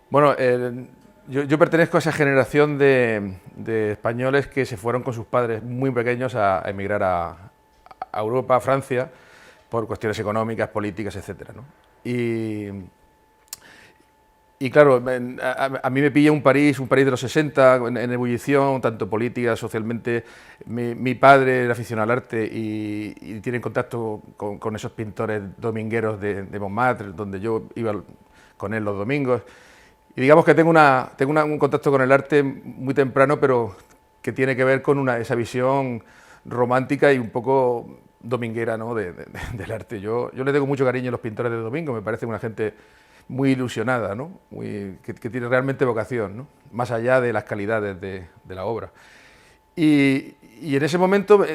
Bueno, yo pertenezco a esa generación de españoles que se fueron con sus padres muy pequeños a emigrar a Europa, a Francia, por cuestiones económicas, políticas, etcétera, ¿no? Y claro, a mí me pilla un París de los 60, en ebullición, tanto política, socialmente. Mi padre era aficionado al arte y tiene contacto con esos pintores domingueros de Montmartre, donde yo iba con él los domingos. Y digamos que tengo un contacto con el arte muy temprano, pero que tiene que ver con esa visión romántica y un poco dominguera, ¿no? Del arte. Yo le tengo mucho cariño a los pintores de domingo, me parece una gente muy ilusionada, ¿no? Que tiene realmente vocación, ¿no? Más allá de las calidades de la obra. Y en ese momento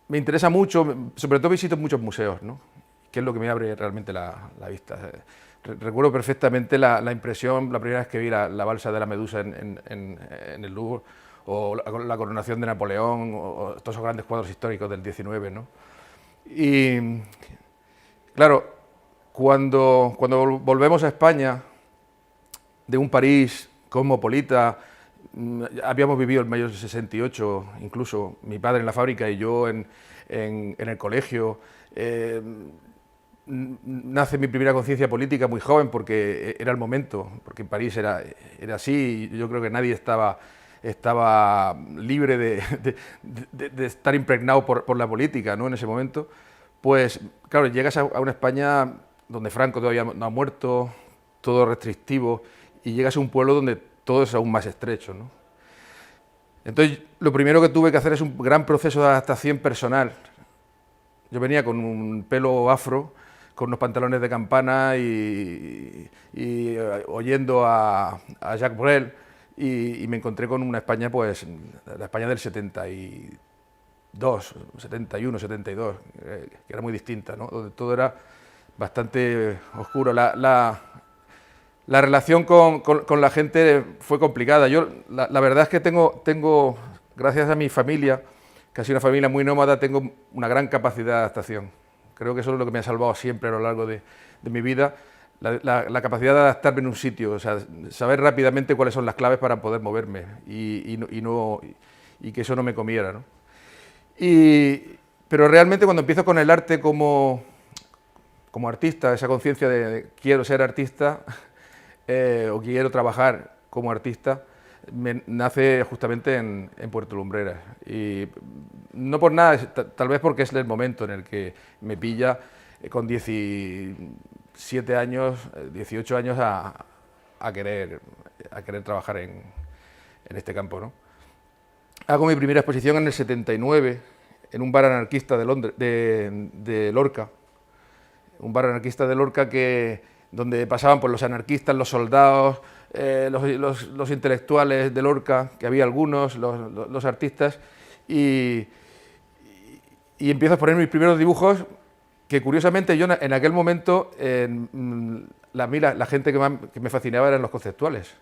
me interesa mucho, sobre todo visito muchos museos, ¿no? Que es lo que me abre realmente la vista. Recuerdo perfectamente la impresión, la primera vez que vi la balsa de la Medusa en el Louvre, o la coronación de Napoleón, o todos esos grandes cuadros históricos del 19, ¿no? Y claro, cuando volvemos a España, de un París cosmopolita, habíamos vivido el mayo del 68, incluso mi padre en la fábrica y yo en el colegio. Nace mi primera conciencia política muy joven porque era el momento, porque en París era así, y yo creo que nadie estaba libre de estar impregnado por la política, ¿no? En ese momento. Pues claro, llegas a una España donde Franco todavía no ha muerto, todo restrictivo, y llegas a un pueblo donde todo es aún más estrecho, ¿no? Entonces, lo primero que tuve que hacer es un gran proceso de adaptación personal. Yo venía con un pelo afro, con unos pantalones de campana y oyendo a Jacques Brel, y me encontré con una España, pues, la España del 72, 71, 72, que era muy distinta, ¿no? Donde todo era bastante oscuro. La relación con la gente fue complicada. La verdad es que tengo, gracias a mi familia, que ha sido una familia muy nómada, tengo una gran capacidad de adaptación. Creo que eso es lo que me ha salvado siempre a lo largo de mi vida, la capacidad de adaptarme en un sitio, o sea, saber rápidamente cuáles son las claves para poder moverme y que eso no me comiera, ¿no? Pero realmente cuando empiezo con el arte como artista, esa conciencia de quiero ser artista o quiero trabajar como artista, nace justamente en Puerto Lumbreras. Y no por nada, tal vez porque es el momento en el que me pilla con 17 años, 18 años a querer trabajar en este campo, ¿no? Hago mi primera exposición en el 79 en un bar anarquista de Londres, de Lorca, un bar anarquista de Lorca donde pasaban pues, los anarquistas, los soldados, los intelectuales de Lorca, que había algunos, los artistas, y, y empiezo a poner mis primeros dibujos, que curiosamente yo en aquel momento, la gente que me fascinaba eran los conceptuales.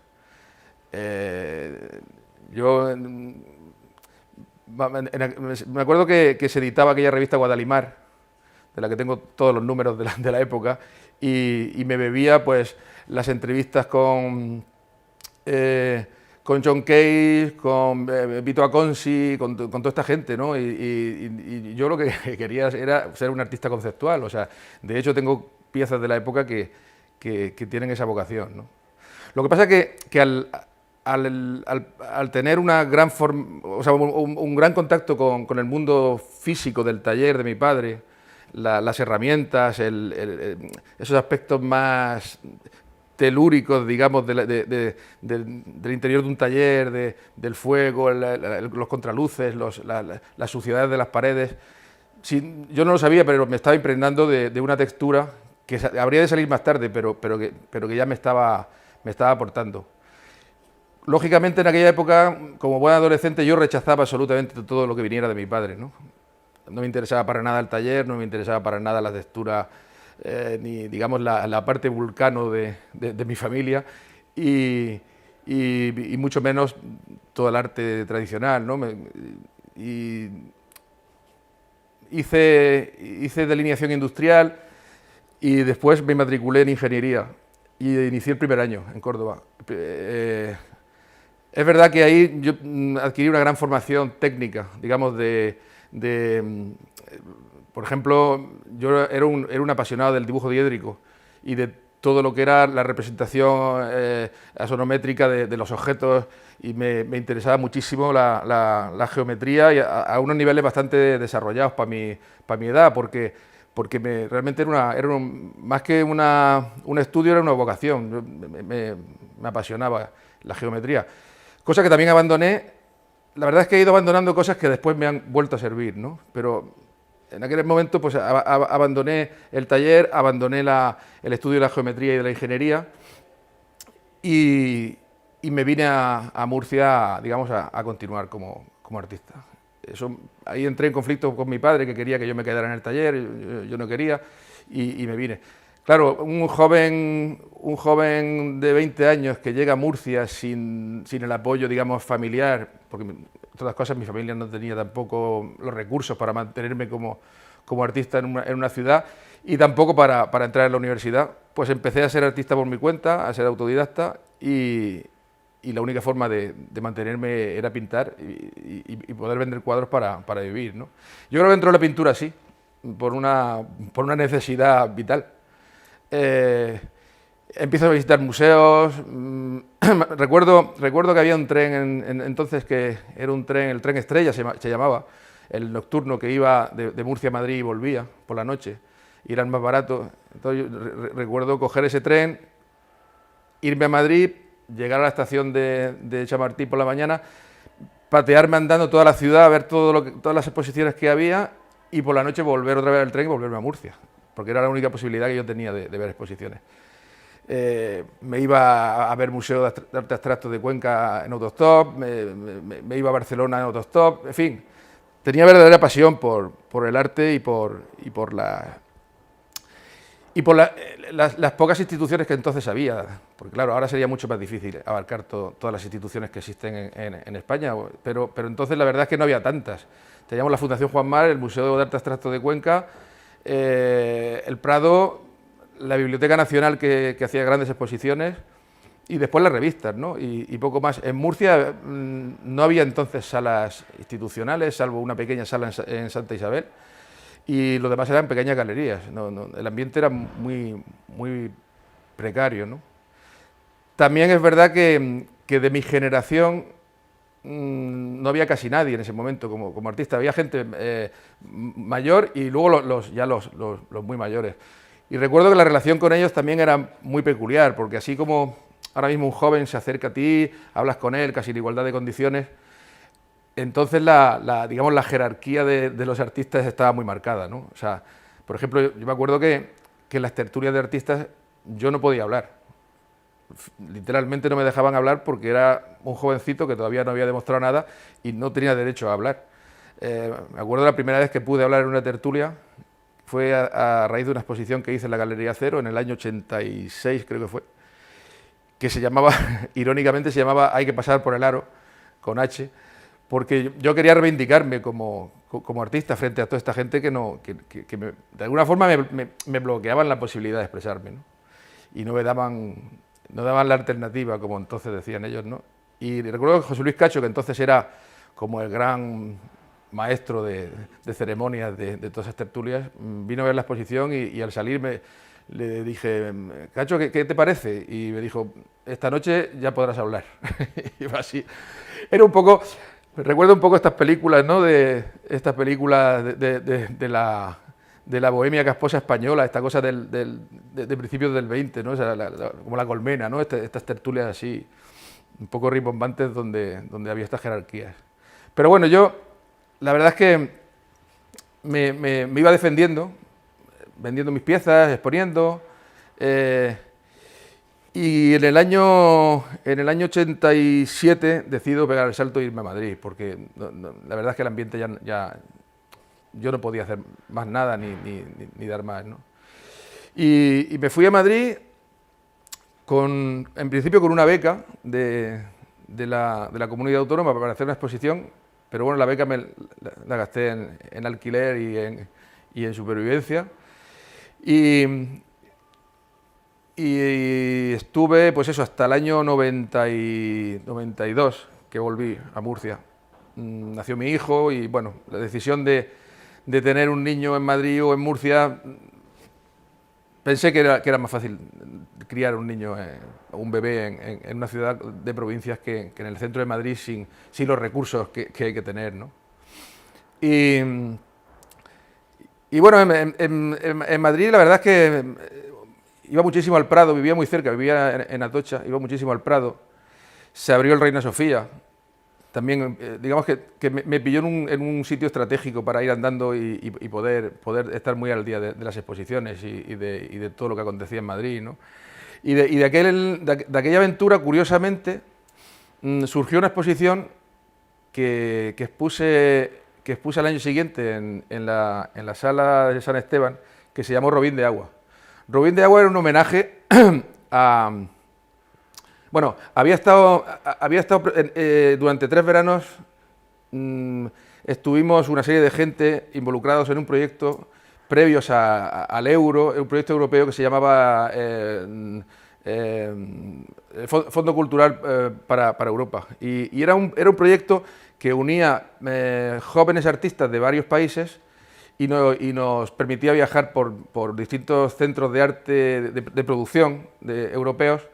Yo me acuerdo que se editaba aquella revista Guadalimar, de la que tengo todos los números de la época, y me bebía pues las entrevistas con John Cage, con Vito Acconci, con toda esta gente, ¿no? Y yo lo que quería era ser un artista conceptual, o sea, de hecho tengo piezas de la época que tienen esa vocación, ¿no? Lo que pasa es que al tener o sea, un gran contacto con el mundo físico del taller de mi padre, las herramientas, esos aspectos más telúricos, digamos, del interior de un taller, del fuego, los contraluces, las suciedades de las paredes. Yo no lo sabía, pero me estaba impregnando de una textura que habría de salir más tarde, pero que ya me estaba aportando. Lógicamente, en aquella época, como buen adolescente, yo rechazaba absolutamente todo lo que viniera de mi padre, ¿no? No me interesaba para nada el taller, no me interesaba para nada la textura, ni digamos la parte vulcano de mi familia, y mucho menos todo el arte tradicional, ¿no? Y hice delineación industrial y después me matriculé en ingeniería. y inicié el primer año en Córdoba. Es verdad que ahí yo adquirí una gran formación técnica, digamos, por ejemplo, yo era un apasionado del dibujo diédrico y de todo lo que era la representación axonométrica de los objetos, y me interesaba muchísimo la geometría, y a unos niveles bastante desarrollados para mi edad, porque realmente más que un estudio, era una vocación. Me apasionaba la geometría, cosa que también abandoné. La verdad es que he ido abandonando cosas que después me han vuelto a servir, ¿no? Pero en aquel momento pues abandoné el taller, abandoné el estudio de la geometría y de la ingeniería, y me vine a Murcia, digamos, a continuar como artista. Ahí entré en conflicto con mi padre, que quería que yo me quedara en el taller, yo no quería, y me vine. Claro, un joven de 20 años que llega a Murcia sin el apoyo, digamos, familiar, porque todas cosas mi familia no tenía tampoco los recursos para mantenerme como artista en una ciudad, y tampoco para entrar en la universidad, pues empecé a ser artista por mi cuenta, a ser autodidacta, y la única forma de mantenerme era pintar y poder vender cuadros para vivir, ¿no? Yo creo que entró en la pintura así, por una necesidad vital. Empiezo a visitar museos. Recuerdo que había un tren entonces, que era el tren Estrella se llamaba, el nocturno, que iba de Murcia a Madrid y volvía por la noche, y eran más baratos. Entonces recuerdo coger ese tren, irme a Madrid, llegar a la estación de Chamartín por la mañana, patearme andando toda la ciudad, a ver todas las exposiciones que había, y por la noche volver otra vez al tren y volverme a Murcia, porque era la única posibilidad que yo tenía de ver exposiciones. Me iba a ver Museo de Arte Abstracto de Cuenca en autostop, me iba a Barcelona en autostop, en fin, tenía verdadera pasión por el arte y por las pocas instituciones que entonces había, porque claro, ahora sería mucho más difícil abarcar todas las instituciones que existen en España, pero entonces la verdad es que no había tantas. Teníamos la Fundación Juan Mar, el Museo de Arte Abstracto de Cuenca, el Prado, la Biblioteca Nacional, que hacía grandes exposiciones, y después las revistas, ¿no? Y poco más. En Murcia no había entonces salas institucionales, salvo una pequeña sala en Santa Isabel, y lo demás eran pequeñas galerías. El ambiente era muy precario, ¿no? También es verdad que de mi generación no había casi nadie en ese momento como artista. Había gente mayor, y luego los muy mayores. Y recuerdo que la relación con ellos también era muy peculiar, porque así como ahora mismo un joven se acerca a ti, hablas con él casi en igualdad de condiciones, entonces digamos, la jerarquía de los artistas estaba muy marcada, ¿no? O sea, por ejemplo, yo me acuerdo que en las tertulias de artistas yo no podía hablar. Literalmente no me dejaban hablar, porque era un jovencito que todavía no había demostrado nada y no tenía derecho a hablar. Me acuerdo la primera vez que pude hablar en una tertulia fue a raíz de una exposición que hice en la Galería Cero en el año 86, creo que fue, que se llamaba, irónicamente se llamaba Hay que pasar por el aro, con H, porque yo quería reivindicarme como artista frente a toda esta gente que de alguna forma me bloqueaban la posibilidad de expresarme, ¿no? Y no daban la alternativa, como entonces decían ellos, ¿no? Y recuerdo que José Luis Cacho, que entonces era como el gran maestro de ceremonias de todas esas tertulias, vino a ver la exposición, y al salir le dije: Cacho, ¿qué te parece? Y me dijo: esta noche ya podrás hablar. Y fue así. Era un poco... Recuerdo un poco estas películas, ¿no? De la bohemia casposa española, esta cosa de principios del 20, ¿no? O sea, como la colmena, ¿no? Estas tertulias así, un poco rimbombantes, donde había estas jerarquías. Pero bueno, yo, la verdad es que me iba defendiendo, vendiendo mis piezas, exponiendo, y en el año 87 decido pegar el salto e irme a Madrid, porque la verdad es que el ambiente ya yo no podía hacer más nada ni dar más, ¿no? Y me fui a Madrid en principio con una beca de la comunidad autónoma para hacer una exposición, pero bueno, la beca la gasté en alquiler y en supervivencia. y estuve, pues eso, hasta el año 92, que volví a Murcia. Nació mi hijo y, bueno, la decisión de tener un niño en Madrid o en Murcia, pensé que era más fácil criar un niño, un bebé en una ciudad de provincias que en el centro de Madrid sin los recursos que hay que tener, ¿no? Y bueno, en Madrid la verdad es que iba muchísimo al Prado, vivía muy cerca, vivía en Atocha, iba muchísimo al Prado. Se abrió el Reina Sofía. También, digamos que me pilló en un sitio estratégico para ir andando y poder estar muy al día de las exposiciones y de todo lo que acontecía en Madrid, ¿no? Y de aquella aventura, curiosamente, surgió una exposición que expuse al año siguiente en la sala de San Esteban, que se llamó Robín de Agua. Robín de Agua era un homenaje a... Bueno, había estado durante 3 veranos, estuvimos una serie de gente involucrados en un proyecto previos al euro, un proyecto europeo que se llamaba Fondo Cultural para Europa. Y era un proyecto que unía jóvenes artistas de varios países y nos permitía viajar por distintos centros de arte de producción europeos,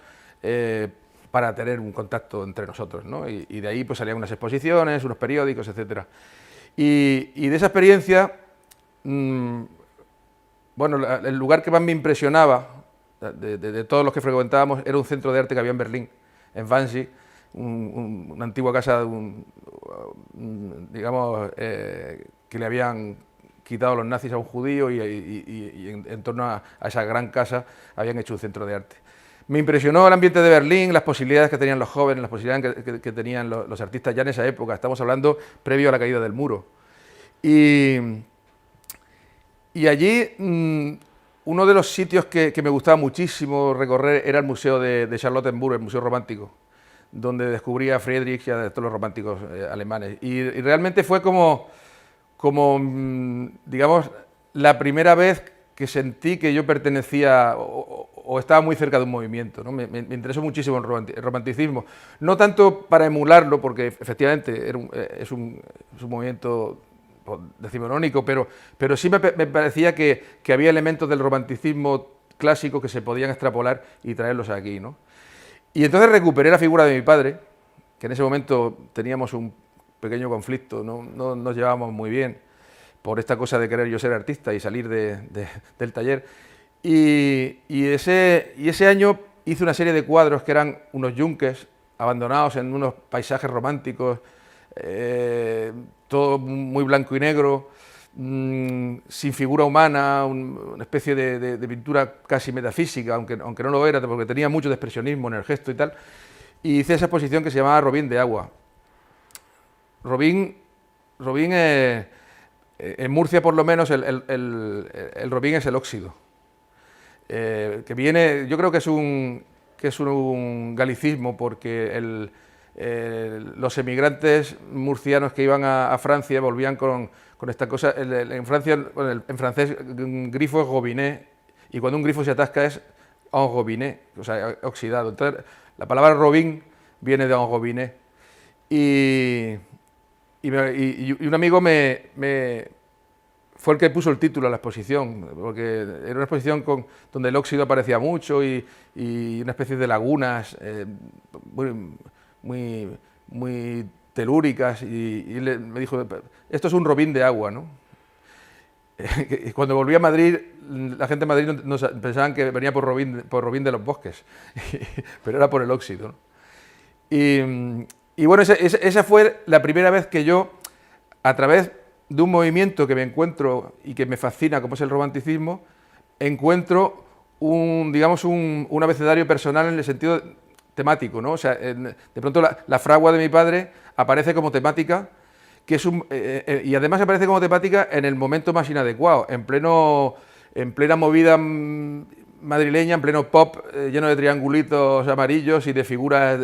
para tener un contacto entre nosotros, ¿no? Y de ahí pues salían unas exposiciones, unos periódicos, etc. Y de esa experiencia, bueno, el lugar que más me impresionaba de todos los que frecuentábamos era un centro de arte que había en Berlín, en Wannsee, una antigua casa, digamos, que le habían quitado los nazis a un judío y en torno a esa gran casa habían hecho un centro de arte. Me impresionó el ambiente de Berlín, las posibilidades que tenían los jóvenes, las posibilidades que tenían los artistas ya en esa época. Estamos hablando previo a la caída del muro. Y allí uno de los sitios que me gustaba muchísimo recorrer era el Museo de Charlottenburg, el Museo Romántico, donde descubrí a Friedrich y a todos los románticos alemanes. Y realmente fue como digamos, la primera vez que sentí que yo pertenecía o estaba muy cerca de un movimiento, ¿no? Me interesó muchísimo el romanticismo, no tanto para emularlo, porque efectivamente es un movimiento decimonónico, pero sí me parecía que había elementos del romanticismo clásico que se podían extrapolar y traerlos aquí, ¿no? Y entonces recuperé la figura de mi padre, que en ese momento teníamos un pequeño conflicto, no nos llevábamos muy bien por esta cosa de querer yo ser artista y salir del taller. Y ese año hice una serie de cuadros que eran unos yunques abandonados en unos paisajes románticos, todo muy blanco y negro, sin figura humana, una especie de pintura casi metafísica, aunque no lo era, porque tenía mucho de expresionismo en el gesto y tal. Y hice esa exposición que se llamaba Robín de Agua. Robín, en Murcia por lo menos, el robín es el óxido. Que viene, yo creo que es un galicismo, porque los emigrantes murcianos que iban a Francia volvían con esta cosa. En Francia, en francés, grifo es gobinet, y cuando un grifo se atasca es engobiné, o sea, oxidado. Entonces, la palabra robín viene de engobiné. Y un amigo fue el que puso el título a la exposición, porque era una exposición donde el óxido aparecía mucho y una especie de lagunas muy telúricas, y él me dijo, esto es un robín de agua, ¿no? Y cuando volví a Madrid, la gente de Madrid pensaban que venía por robín de los bosques, pero era por el óxido, ¿no? Y bueno, esa fue la primera vez que yo, a través de un movimiento que me encuentro y que me fascina, como es el romanticismo, encuentro digamos un abecedario personal en el sentido temático, ¿no? O sea, de pronto la fragua de mi padre aparece como temática, que es y además aparece como temática en el momento más inadecuado, en plena movida madrileña, en pleno pop, lleno de triangulitos amarillos y de figuras,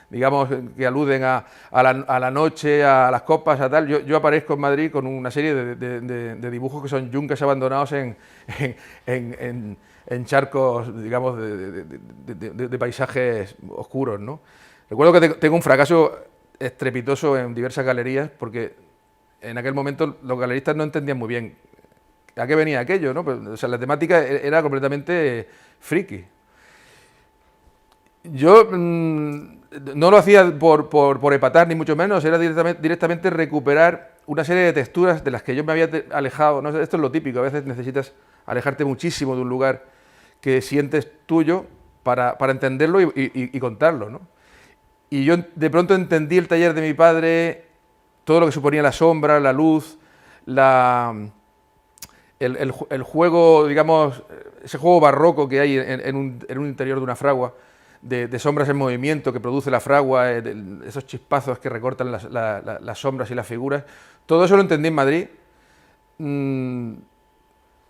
digamos, que aluden a la noche, a las copas, a tal. Yo aparezco en Madrid con una serie de dibujos que son yunques abandonados en en charcos, digamos, de paisajes oscuros, ¿no? Recuerdo que tengo un fracaso estrepitoso en diversas galerías, porque en aquel momento los galeristas no entendían muy bien a qué venía aquello, ¿no? Pues, o sea, la temática era completamente friki. Yo no lo hacía por epatar, ni mucho menos, era directamente recuperar una serie de texturas de las que yo me había alejado, ¿no? Esto es lo típico, a veces necesitas alejarte muchísimo de un lugar que sientes tuyo para entenderlo y contarlo, ¿no? Y yo de pronto entendí el taller de mi padre, todo lo que suponía la sombra, la luz, el juego, digamos, ese juego barroco que hay en un interior de una fragua, de sombras en movimiento que produce la fragua, esos chispazos que recortan las sombras y las figuras. Todo eso lo entendí en Madrid, en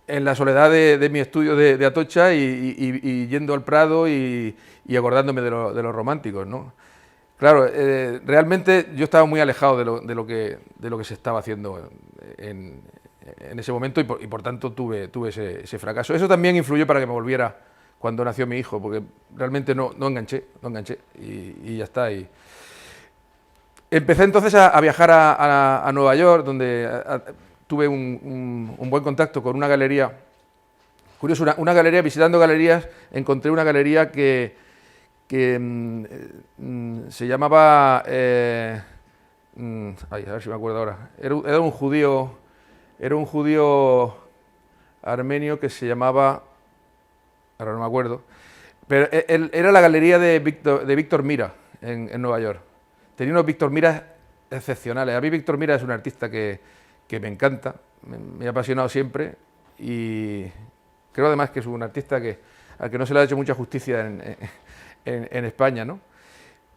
la soledad de mi estudio de Atocha y yendo al Prado y acordándome de los románticos, ¿no? Claro, realmente yo estaba muy alejado de lo que se estaba haciendo en ese momento y por tanto tuve ese fracaso. Eso también influyó para que me volviera cuando nació mi hijo, porque realmente no enganché y ya está. Y empecé entonces a viajar a Nueva York, donde tuve un buen contacto con una galería. Curioso, una galería, visitando galerías, encontré una galería que se llamaba, a ver si me acuerdo ahora, era un judío armenio que se llamaba, ahora no me acuerdo, pero era la galería de Víctor Mira en Nueva York. Tenía unos Víctor Miras excepcionales. A mí Víctor Mira es un artista que me encanta, me ha apasionado siempre y creo además que es un artista al que no se le ha hecho mucha justicia en España, ¿no?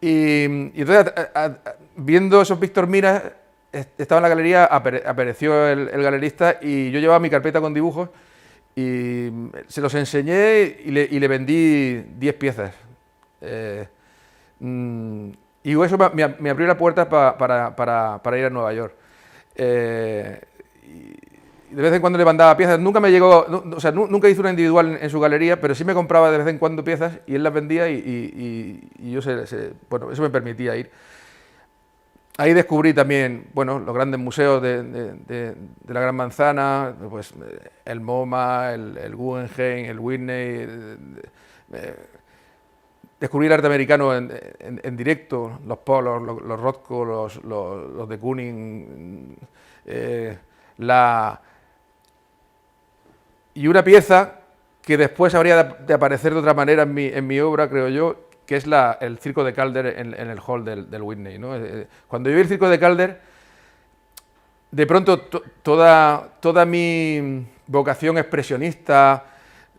Y entonces, viendo esos Víctor Miras, estaba en la galería, apareció el galerista y yo llevaba mi carpeta con dibujos y se los enseñé y le vendí 10 piezas. Y eso me abrió la puerta para ir a Nueva York. Y de vez en cuando le mandaba piezas, nunca me llegó, o sea, nunca hizo una individual en su galería, pero sí me compraba de vez en cuando piezas y él las vendía y yo bueno, eso me permitía ir. Ahí descubrí también, bueno, los grandes museos de la Gran Manzana, pues el MoMA, el Guggenheim, el Whitney. Descubrí el arte americano en directo, los Polos, los Rothko, los de Kooning, y una pieza que después habría de aparecer de otra manera en mi obra, creo yo, que es el Circo de Calder en el hall del Whitney, ¿no? Cuando yo vi el Circo de Calder, de pronto toda mi vocación expresionista,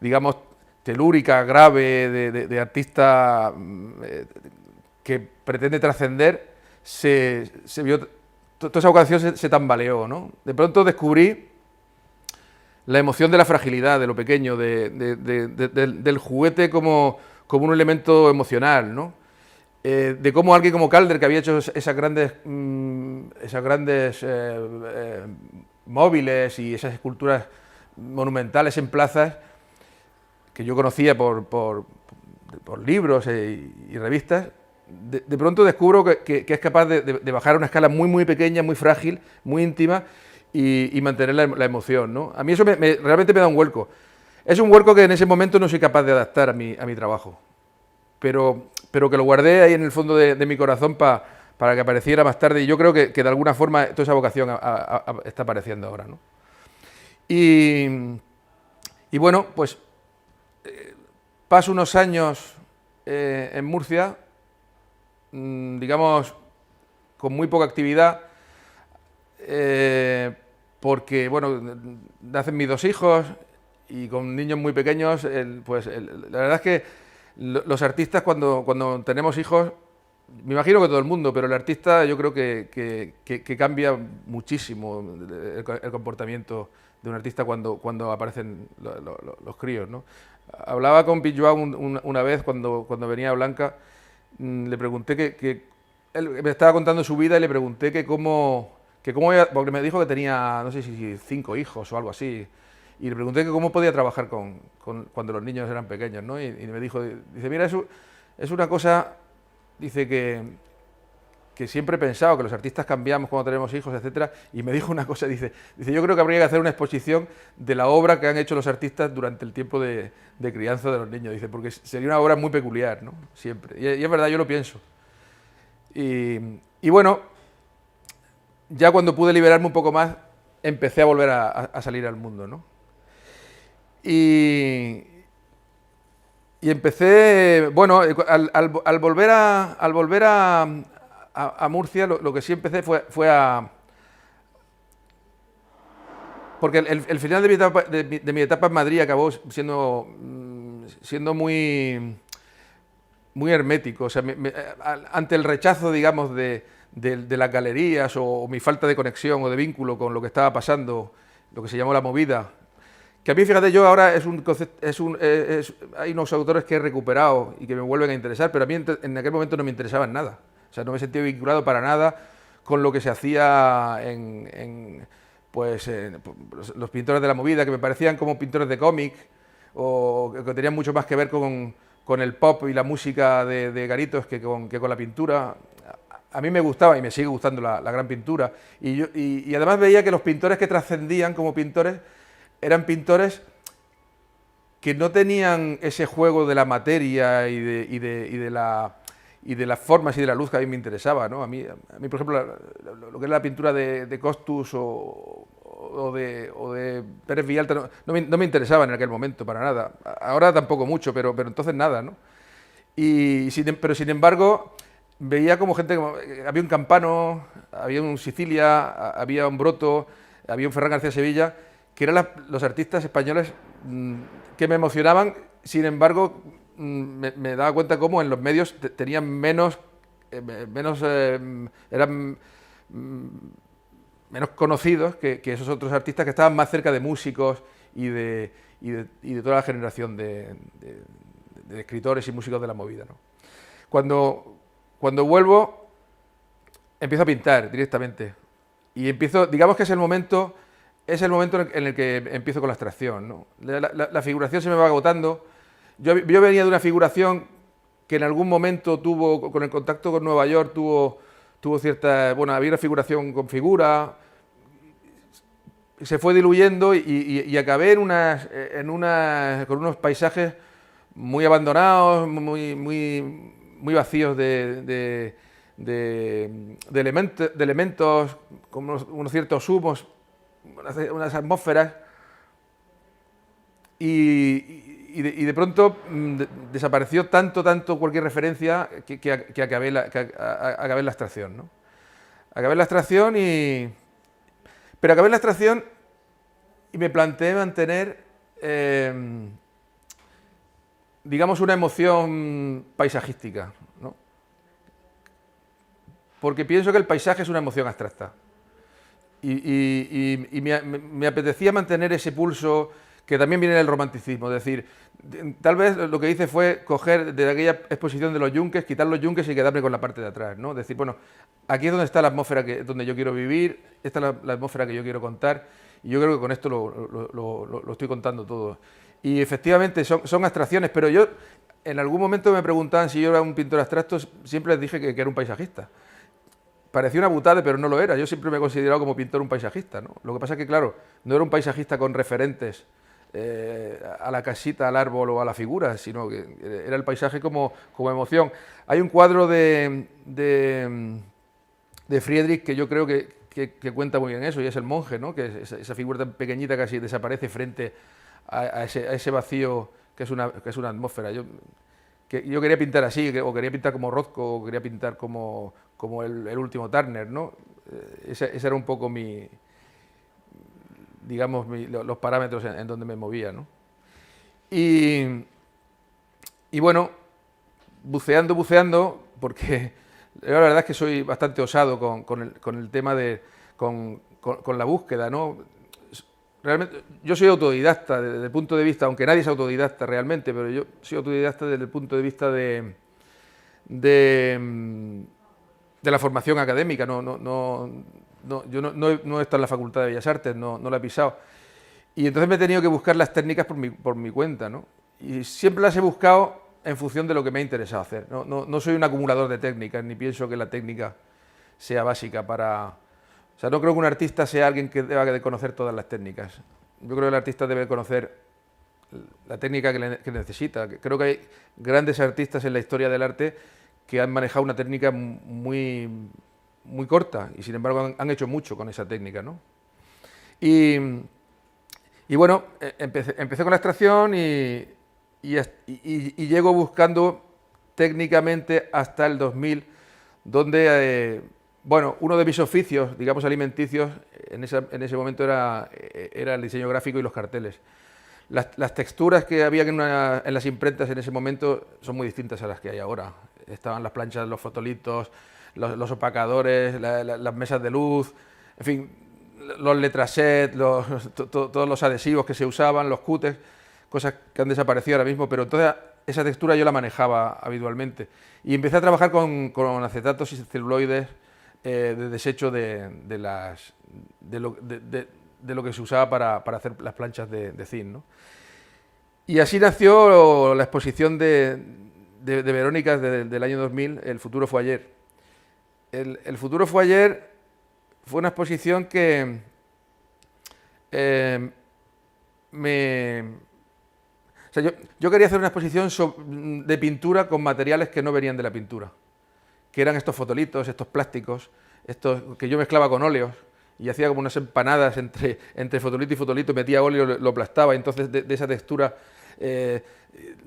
digamos, telúrica, grave, de artista que pretende trascender, se vio, toda esa vocación se tambaleó, ¿no? De pronto descubrí la emoción de la fragilidad, de lo pequeño, del juguete como un elemento emocional, ¿no? De cómo alguien como Calder, que había hecho esas grandes móviles y esas esculturas monumentales en plazas, que yo conocía por libros y revistas, de pronto descubro que es capaz de bajar a una escala muy pequeña, muy frágil, muy íntima y mantener la emoción, ¿no? A mí eso realmente me da un vuelco. Es un vuelco que en ese momento no soy capaz de adaptar a mi trabajo, pero que lo guardé ahí en el fondo de mi corazón para que apareciera más tarde y yo creo que de alguna forma toda esa vocación está apareciendo ahora, ¿no? Y bueno, pues paso unos años en Murcia, digamos, con muy poca actividad, porque, bueno, nacen mis 2 hijos y con niños muy pequeños, la verdad es que los artistas cuando tenemos hijos, me imagino que todo el mundo, pero el artista yo creo que cambia muchísimo el comportamiento de un artista cuando aparecen los críos, ¿no? Hablaba con Pijuan una vez cuando venía a Blanca, le pregunté él me estaba contando su vida y le pregunté que cómo porque me dijo que tenía, no sé si 5 hijos o algo así, Y le pregunté que cómo podía trabajar cuando los niños eran pequeños, ¿no? Y me dijo, dice, mira, es una cosa, dice que siempre he pensado que los artistas cambiamos cuando tenemos hijos, etcétera, y me dijo una cosa, dice, yo creo que habría que hacer una exposición de la obra que han hecho los artistas durante el tiempo de crianza de los niños, dice, porque sería una obra muy peculiar, ¿no? Siempre. Y es verdad, yo lo pienso. Y bueno, ya cuando pude liberarme un poco más, empecé a volver a salir al mundo, ¿no? Y empecé, bueno, al volver a Murcia, lo que sí empecé fue a... Porque el final de mi etapa en Madrid acabó siendo muy hermético. O sea, ante el rechazo, digamos, de las galerías o mi falta de conexión o de vínculo con lo que estaba pasando, lo que se llamó la movida, que a mí, fíjate, yo ahora hay unos autores que he recuperado y que me vuelven a interesar, pero a mí en aquel momento no me interesaban nada. O sea, no me sentía vinculado para nada con lo que se hacía pues, los pintores de la movida, que me parecían como pintores de cómic, o que tenían mucho más que ver con el pop y la música de Garitos que con la pintura. A mí me gustaba y me sigue gustando la gran pintura. Y además veía que los pintores que trascendían como pintores eran pintores que no tenían ese juego de la materia y de las formas y de la luz que a mí me interesaba, ¿no? A mí por ejemplo, lo que era la pintura de Costus o de Pérez Villalta no me interesaba en aquel momento para nada. Ahora tampoco mucho, pero entonces nada, ¿no? Pero sin embargo, veía como gente, había un Campano, había un Sicilia, había un Broto, había un Ferran García Sevilla, que eran los artistas españoles que me emocionaban. Sin embargo, me daba cuenta cómo en los medios tenían eran menos conocidos que esos otros artistas que estaban más cerca de músicos y de toda la generación de escritores y músicos de la movida, ¿no? Cuando vuelvo, empiezo a pintar directamente. Y empiezo, digamos que es el momento en el que empiezo con la abstracción, ¿no? La figuración se me va agotando. Yo venía de una figuración que en algún momento con el contacto con Nueva York, tuvo cierta... Bueno, había una figuración con figura, se fue diluyendo y acabé con unos paisajes muy abandonados, muy vacíos de elementos, con unos ciertos humos, unas atmósferas, y de pronto desapareció tanto cualquier referencia que acabé en la abstracción, ¿no? Acabé en la abstracción pero acabé en la abstracción y me planteé mantener, digamos, una emoción paisajística, ¿no? Porque pienso que el paisaje es una emoción abstracta. Y me apetecía mantener ese pulso que también viene del romanticismo. Es decir, tal vez lo que hice fue coger de aquella exposición de los yunques, quitar los yunques y quedarme con la parte de atrás, ¿no? Es decir, bueno, aquí es donde está la atmósfera donde yo quiero vivir, esta es la atmósfera que yo quiero contar, y yo creo que con esto lo estoy contando todo. Y efectivamente son abstracciones, pero yo en algún momento me preguntaban si yo era un pintor abstracto, siempre les dije que era un paisajista. Parecía una butada, pero no lo era. Yo siempre me he considerado como pintor un paisajista, ¿no? Lo que pasa es que, claro, no era un paisajista con referentes a la casita, al árbol o a la figura, sino que era el paisaje como emoción. Hay un cuadro de Friedrich que yo creo que cuenta muy bien eso, y es el monje, ¿no? Que es esa figura tan pequeñita que casi desaparece frente a ese vacío que es una atmósfera. Yo quería pintar así, o quería pintar como Rothko, o quería pintar como el último Turner, ¿no? Ese era un poco digamos, los parámetros en donde me movía, ¿no? Y bueno, buceando, porque la verdad es que soy bastante osado con el tema con la búsqueda, ¿no? Realmente, yo soy autodidacta desde el punto de vista, aunque nadie es autodidacta realmente, pero yo soy autodidacta desde el punto de vista de la formación académica. Yo no he estado en la Facultad de Bellas Artes, no la he pisado. Y entonces me he tenido que buscar las técnicas por mi cuenta, ¿no? Y siempre las he buscado en función de lo que me ha interesado hacer. No soy un acumulador de técnicas, ni pienso que la técnica sea básica para... O sea, no creo que un artista sea alguien que deba de conocer todas las técnicas. Yo creo que el artista debe conocer la técnica que necesita. Creo que hay grandes artistas en la historia del arte que han manejado una técnica muy, muy corta y sin embargo han hecho mucho con esa técnica, ¿no? Y bueno, empecé con la extracción y llego buscando técnicamente hasta el 2000, donde, bueno, uno de mis oficios, digamos, alimenticios, en ese momento era el diseño gráfico y los carteles. Las texturas que había en las imprentas en ese momento son muy distintas a las que hay ahora. Estaban las planchas, los fotolitos, los opacadores, las mesas de luz, en fin, los letraset, todos los adhesivos que se usaban, los cútex, cosas que han desaparecido ahora mismo, pero toda esa textura yo la manejaba habitualmente. Y empecé a trabajar con acetatos y celuloides de desecho de lo que se usaba para hacer las planchas de zinc, ¿no? Y así nació la exposición de Verónica del año 2000, El futuro fue ayer. El futuro fue ayer fue una exposición que o sea, yo quería hacer una exposición de pintura con materiales que no venían de la pintura, que eran estos fotolitos, estos plásticos, estos que yo mezclaba con óleos y hacía como unas empanadas entre fotolito y metía óleo, lo aplastaba, y entonces de esa textura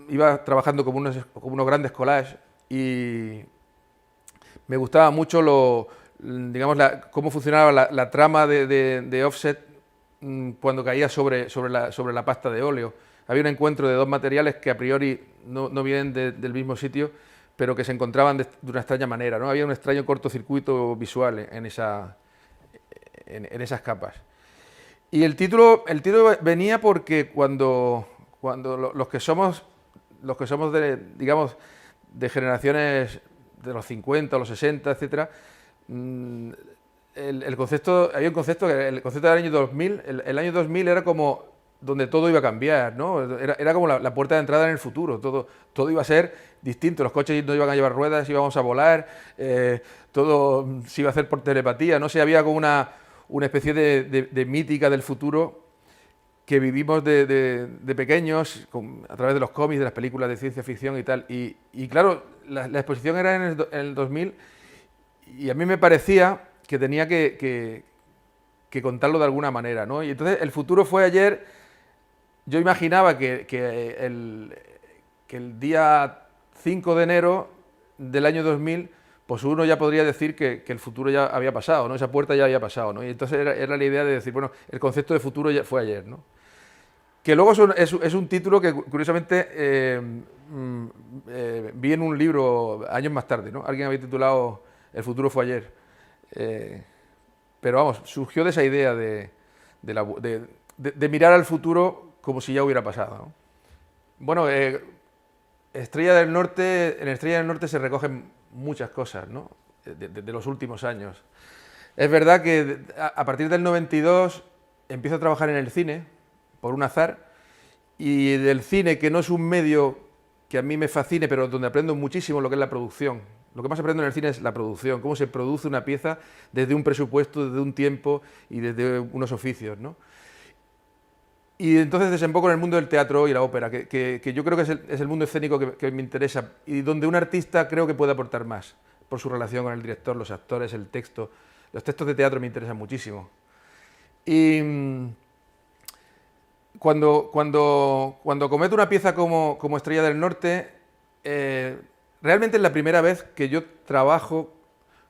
iba trabajando como unos grandes collages, y me gustaba mucho digamos, cómo funcionaba la trama de offset cuando caía sobre la pasta de óleo. Había un encuentro de dos materiales que a priori no vienen del mismo sitio, pero que se encontraban de una extraña manera, ¿no? Había un extraño cortocircuito visual en esas capas. Y el título venía porque cuando los que somos digamos, de generaciones de los 50, los 60, etcétera, había un concepto del año 2000. El año 2000 era como donde todo iba a cambiar, ¿no? Era como la puerta de entrada en el futuro. Todo iba a ser distinto. Los coches no iban a llevar ruedas, íbamos a volar, todo se iba a hacer por telepatía. No sé, había como una especie de mítica del futuro que vivimos de pequeños, a través de los cómics, de las películas de ciencia ficción y tal. Y claro, la exposición era en el 2000, y a mí me parecía que tenía que contarlo de alguna manera, ¿no? Y entonces el futuro fue ayer. Yo imaginaba que el día 5 de enero del año 2000, pues uno ya podría decir que el futuro ya había pasado, ¿no? Esa puerta ya había pasado, ¿no? Y entonces era la idea de decir, bueno, el concepto de futuro ya fue ayer, ¿no? Que luego es un título que curiosamente vi en un libro años más tarde, ¿no? Alguien había titulado El futuro fue ayer. Pero vamos, surgió de esa idea de mirar al futuro como si ya hubiera pasado, ¿no? Bueno, Estrella del Norte, en Estrella del Norte se recogen muchas cosas, ¿no? De los últimos años. Es verdad que a partir del 92 empiezo a trabajar en el cine, por un azar, y del cine, que no es un medio que a mí me fascine, pero donde aprendo muchísimo lo que es la producción. Lo que más aprendo en el cine es la producción, cómo se produce una pieza desde un presupuesto, desde un tiempo y desde unos oficios, ¿no? Y entonces desemboco en el mundo del teatro y la ópera, que yo creo que es el mundo escénico que me interesa, y donde un artista creo que puede aportar más, por su relación con el director, los actores, el texto. Los textos de teatro me interesan muchísimo. Y cuando cometo una pieza como Estrella del Norte, realmente es la primera vez que yo trabajo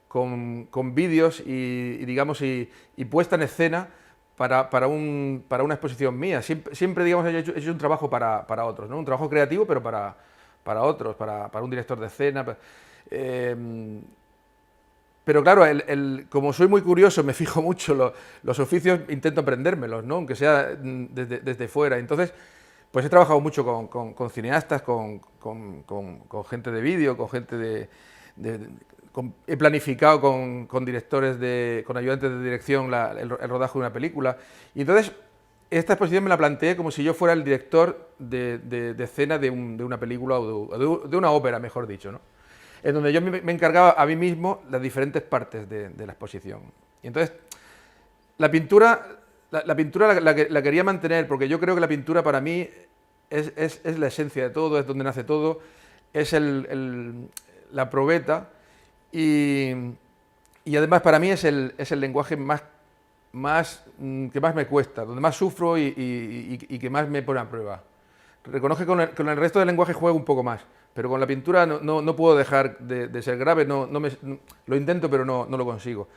con vídeos digamos, y puesta en escena para una exposición mía. Siempre digamos, he hecho un trabajo para otros, ¿no? Un trabajo creativo, pero para otros, para un director de escena. Pero claro, como soy muy curioso, me fijo mucho los oficios, intento aprendérmelos, ¿no? Aunque sea desde fuera. Entonces, pues he trabajado mucho con cineastas, con gente de vídeo, con gente he planificado con directores, con ayudantes de dirección el rodaje de una película. Y entonces, esta exposición me la planteé como si yo fuera el director de escena de una película o de una ópera, mejor dicho, ¿no? En donde yo me encargaba a mí mismo las diferentes partes de la exposición. Y entonces, la pintura, la quería mantener, porque yo creo que la pintura para mí es la esencia de todo, es donde nace todo, es la probeta y además para mí es el lenguaje que más me cuesta, donde más sufro y que más me pone a prueba. Reconozco que con el resto del lenguaje juego un poco más, pero con la pintura no puedo dejar de ser grave, lo intento pero no lo consigo.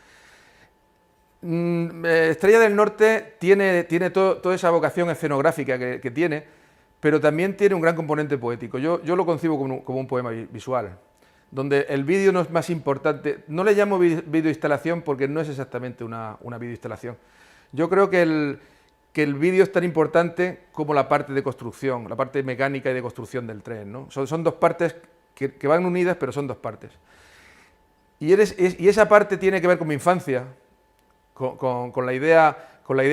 Estrella del Norte tiene toda esa vocación escenográfica que tiene, pero también tiene un gran componente poético. Yo lo concibo como un poema visual, donde el vídeo no es más importante. No le llamo videoinstalación porque no es exactamente una videoinstalación. Yo creo que el vídeo es tan importante como la parte de construcción, la parte mecánica y de construcción del tren, ¿no? Son dos partes que van unidas, pero son dos partes. Y esa parte tiene que ver con mi infancia, con la idea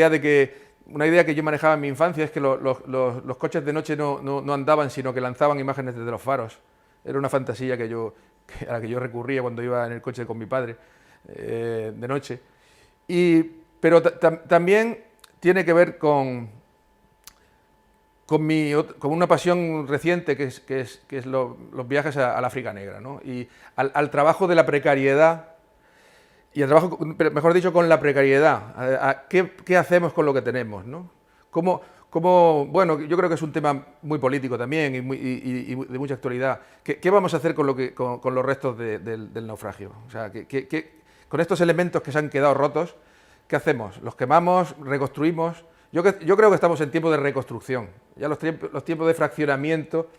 de que una idea que yo manejaba en mi infancia es que los coches de noche no andaban, sino que lanzaban imágenes desde los faros. Era una fantasía a la que yo recurría cuando iba en el coche con mi padre de noche. Pero también tiene que ver con una pasión reciente que es los viajes al África Negra, ¿no? Y al trabajo de la precariedad. Y el trabajo, mejor dicho, con la precariedad. ¿Qué hacemos con lo que tenemos, ¿no? Bueno, yo creo que es un tema muy político también y de mucha actualidad. ¿Qué vamos a hacer con los restos del naufragio? O sea, con estos elementos que se han quedado rotos, ¿qué hacemos? ¿Los quemamos? ¿Reconstruimos? Yo creo que estamos en tiempo de reconstrucción. Ya los tiempos de fraccionamiento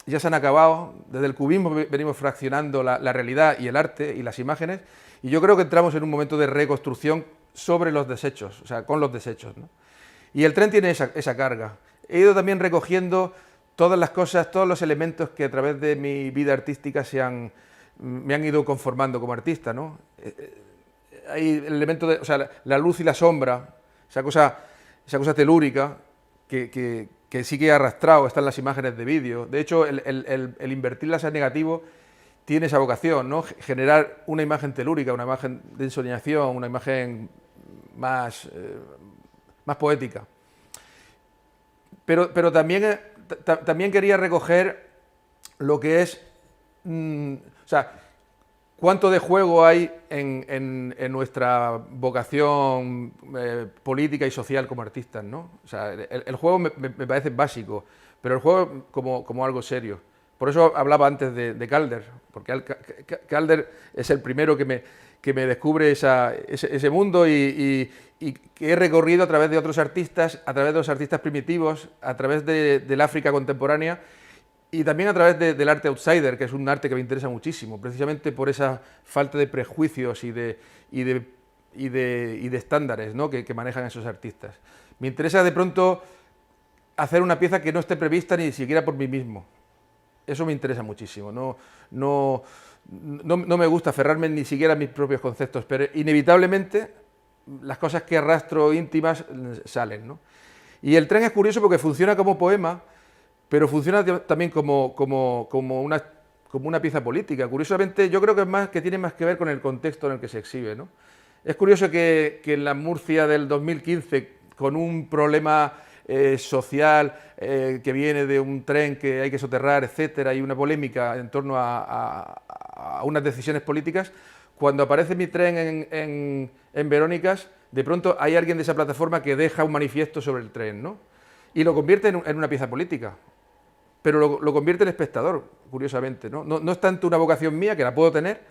ya se han acabado. Desde el cubismo venimos fraccionando la realidad y el arte y las imágenes. Y yo creo que entramos en un momento de reconstrucción sobre los desechos, o sea, con los desechos, ¿no? Y el tren tiene esa carga. He ido también recogiendo todas las cosas, todos los elementos que a través de mi vida artística me han ido conformando como artista, ¿no? Hay elementos o sea, la luz y la sombra, esa cosa telúrica que sí que he arrastrado, están las imágenes de vídeo. De hecho, el invertirlas a negativo tiene esa vocación, ¿no? Generar una imagen telúrica, una imagen de ensoñación, una imagen más poética. Pero también quería recoger lo que es, o sea, cuánto de juego hay en nuestra vocación política y social como artistas, ¿no? O sea, el juego me parece básico, pero el juego como algo serio. Por eso hablaba antes de Calder, porque Calder es el primero que me descubre ese mundo y que he recorrido a través de otros artistas, a través de los artistas primitivos, a través del África contemporánea y también a través del arte outsider, que es un arte que me interesa muchísimo, precisamente por esa falta de prejuicios y de estándares, ¿no? que manejan esos artistas. Me interesa de pronto hacer una pieza que no esté prevista ni siquiera por mí mismo. Eso me interesa muchísimo. No me gusta aferrarme ni siquiera a mis propios conceptos, pero inevitablemente las cosas que arrastro íntimas salen, ¿no? Y el tren es curioso porque funciona como poema, pero funciona también como una pieza política. Curiosamente, yo creo que tiene más que ver con el contexto en el que se exhibe, ¿no? Es curioso que en la Murcia del 2015, con un problema social que viene de un tren que hay que soterrar, etcétera, y una polémica en torno a unas decisiones políticas, cuando aparece mi tren en Verónicas, de pronto hay alguien de esa plataforma que deja un manifiesto sobre el tren, ¿no? Y lo convierte en una pieza política, pero lo convierte en espectador, curiosamente, ¿no? No es tanto una vocación mía, que la puedo tener,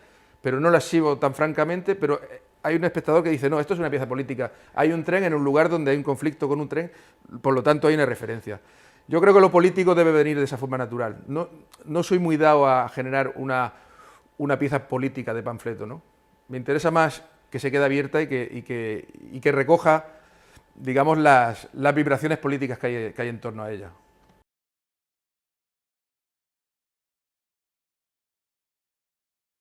pero no la exhibo tan francamente, pero hay un espectador que dice, no, esto es una pieza política, hay un tren en un lugar donde hay un conflicto con un tren, por lo tanto hay una referencia. Yo creo que lo político debe venir de esa forma natural. No soy muy dado a generar una pieza política de panfleto, ¿no? Me interesa más que se quede abierta y que recoja, digamos, las vibraciones políticas que hay en torno a ella.